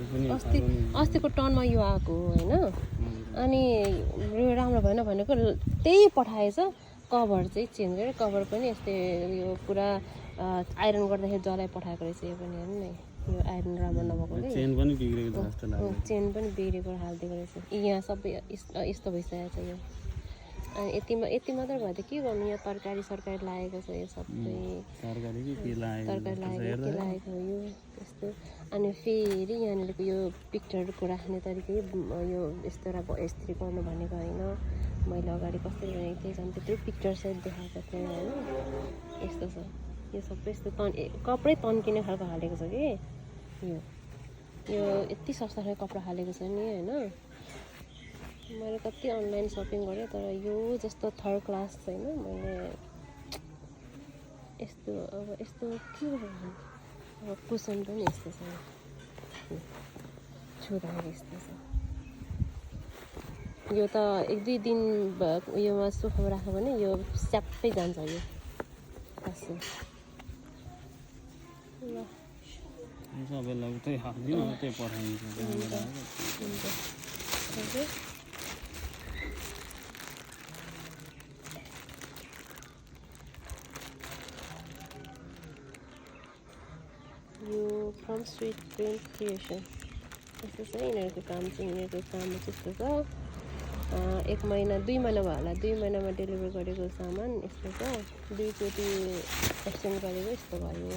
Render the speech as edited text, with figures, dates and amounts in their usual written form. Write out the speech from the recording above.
अस्तिको टर्नमा यो आएको होइन अनि यो राम्रो भएन भनेको त्यही पठाएछ कभर चाहिँ चेन्ज गरेर कभर पनि यस्तै यो पुरा आइरन गर्दाखेरि जलाइ पठाएको रहेछ यो पनि हेर्नु न यो आइरन राम्रो नभएकोले चेन पनि बिग्रेको जस्तो लाग्यो चेन पनि बिग्रेको हालिदिएको रहेछ यहाँ सबै यस्तो भइसकेको छ यो अनि यति मात्रै भयो त के गर्नु यहाँ तरकारी सरकारी लागेको छ यो सबै तरकारी के लागेको हो यो यस्तो अनि फेरि यहाँनिरको यो पिक्चरको राख्ने तरिकै यो यस्तो यस्तरी गर्नु भनेको होइन मैले अगाडि कसरी भनेको थिएँ झन् त्यत्रो पिक्चर सहित देखाएको थिएँ होइन यस्तो छ यो सबै यस्तो कपडै तन्किने खालको हालेको छ कि यो यति सस्ता कपडा हालेको छ नि होइन मैले कति अनलाइन सपिङ गरेँ तर यो जस्तो थर्ड क्लास छैन मैले यस्तो अब यस्तो के गर्नु अब कुसन पनि यस्तो छ छुँदाखेरि यस्तो छ यो त 1-2 दिन उयोमा सोफामा राख्यो भने यो स्याप्पै जान्छ यो खासै ल सबैलाई उतै हालिदिनु उतै पठाइदिन्छ यो फ्रम स्विट प्रिन्ट क्रिएसन यस्तो छ यिनीहरूको काम चाहिँ यिनीहरूको काम त्यस्तो छ 1 महिना 2 महिना भयो होला 2 महिनामा डेलिभर गरेको सामान यस्तो छ 2 चोटि एक्सचेन्ज गरेको यस्तो भयो